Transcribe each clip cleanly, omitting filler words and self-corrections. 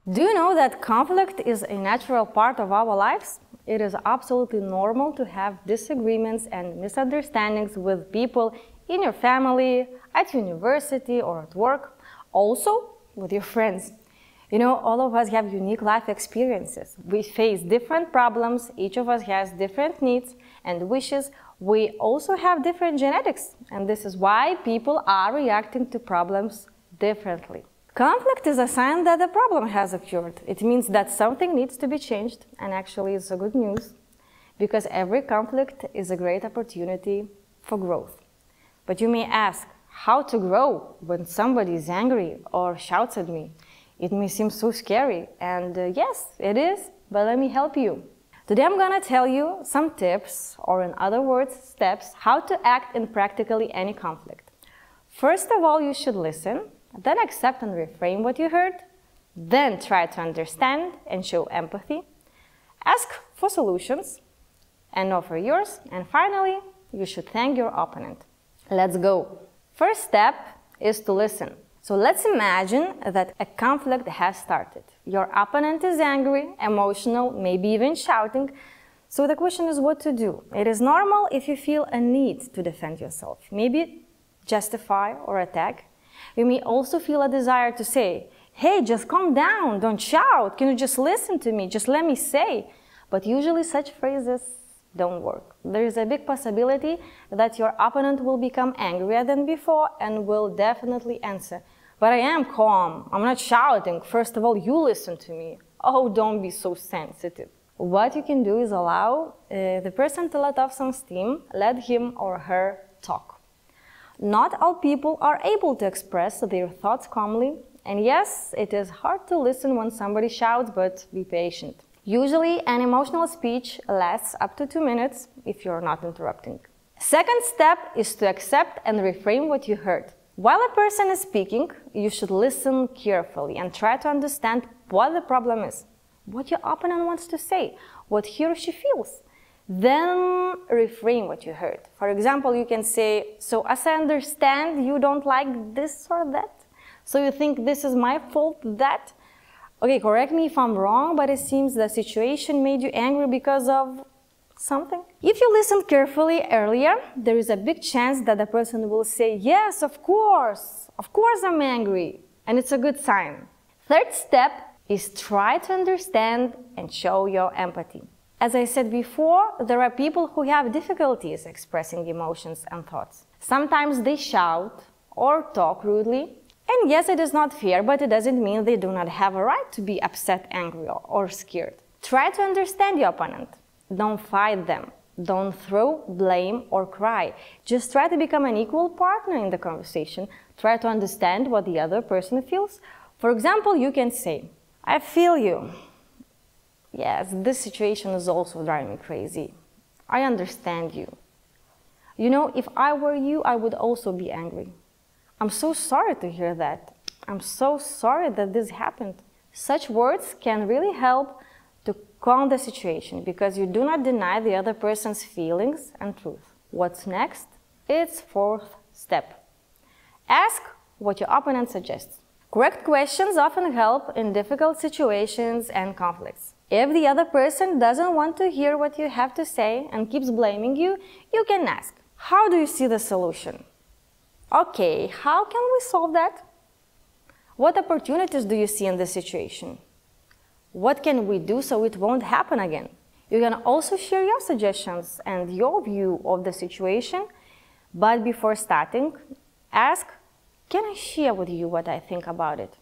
Do you know that conflict is a natural part of our lives? It is absolutely normal to have disagreements and misunderstandings with people in your family, at university, or at work, also with your friends. You know, all of us have unique life experiences. We face different problems, each of us has different needs and wishes. We also have different genetics, and this is why people are reacting to problems differently. Conflict is a sign that a problem has occurred. It means that something needs to be changed, and actually it's a good news, because every conflict is a great opportunity for growth. But you may ask, how to grow when somebody is angry or shouts at me? It may seem so scary, and yes, it is, but let me help you. Today I'm gonna tell you some tips, or in other words, steps, how to act in practically any conflict. First of all, you should listen, then accept and reframe what you heard, then try to understand and show empathy, ask for solutions and offer yours, and finally, you should thank your opponent. Let's go. First step is to listen. So let's imagine that a conflict has started. Your opponent is angry, emotional, maybe even shouting. So the question is what to do. It is normal if you feel a need to defend yourself, maybe justify or attack. You may also feel a desire to say, hey, just calm down, don't shout, can you just listen to me, just let me say. But usually such phrases don't work. There is a big possibility that your opponent will become angrier than before and will definitely answer, but I am calm, I'm not shouting, first of all, you listen to me. Oh, don't be so sensitive. What you can do is allow the person to let off some steam, let him or her talk. Not all people are able to express their thoughts calmly, and yes, it is hard to listen when somebody shouts, but be patient. Usually, an emotional speech lasts up to 2 minutes if you're not interrupting. Second step is to accept and reframe what you heard. While a person is speaking, you should listen carefully and try to understand what the problem is, what your opponent wants to say, what he or she feels. Then reframe what you heard. For example, you can say, so as I understand, you don't like this or that? So you think this is my fault, that? Okay, correct me if I'm wrong, but it seems the situation made you angry because of something. If you listened carefully earlier, there is a big chance that the person will say, yes, of course I'm angry. And it's a good sign. Third step is try to understand and show your empathy. As I said before, there are people who have difficulties expressing emotions and thoughts. Sometimes they shout or talk rudely. And yes, it is not fair, but it doesn't mean they do not have a right to be upset, angry, or scared. Try to understand your opponent. Don't fight them. Don't throw, blame, or cry. Just try to become an equal partner in the conversation. Try to understand what the other person feels. For example, you can say, I feel you. Yes, this situation is also driving me crazy. I understand you. You know, if I were you, I would also be angry. I'm so sorry to hear that. I'm so sorry that this happened. Such words can really help to calm the situation because you do not deny the other person's feelings and truth. What's next? It's fourth step. Ask what your opponent suggests. Correct questions often help in difficult situations and conflicts. If the other person doesn't want to hear what you have to say and keeps blaming you, you can ask, how do you see the solution? Okay, how can we solve that? What opportunities do you see in this situation? What can we do so it won't happen again? You can also share your suggestions and your view of the situation, but before starting, ask, can I share with you what I think about it?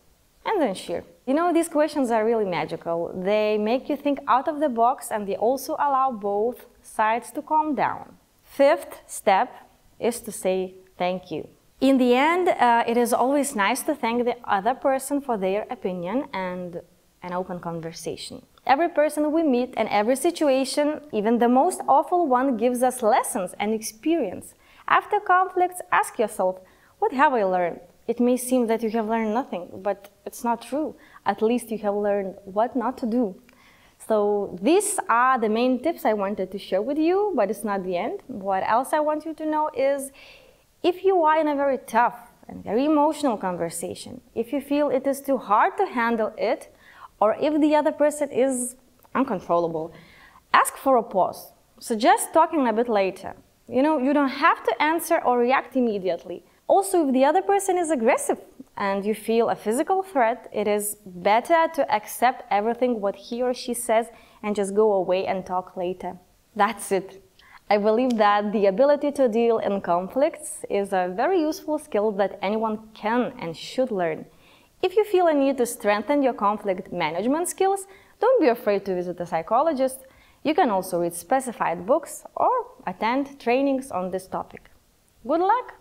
And then share. You know, these questions are really magical. They make you think out of the box and they also allow both sides to calm down. Fifth step is to say thank you. In the end, it is always nice to thank the other person for their opinion and an open conversation. Every person we meet and every situation, even the most awful one, gives us lessons and experience. After conflicts, ask yourself, what have I learned? It may seem that you have learned nothing, but it's not true. At least you have learned what not to do. So these are the main tips I wanted to share with you, but it's not the end. What else I want you to know is, if you are in a very tough and very emotional conversation, if you feel it is too hard to handle it, or if the other person is uncontrollable. Ask for a pause. Suggest talking a bit later. You don't have to answer or react immediately. Also, if the other person is aggressive and you feel a physical threat, it is better to accept everything what he or she says and just go away and talk later. That's it. I believe that the ability to deal in conflicts is a very useful skill that anyone can and should learn. If you feel a need to strengthen your conflict management skills, don't be afraid to visit a psychologist. You can also read specified books or attend trainings on this topic. Good luck!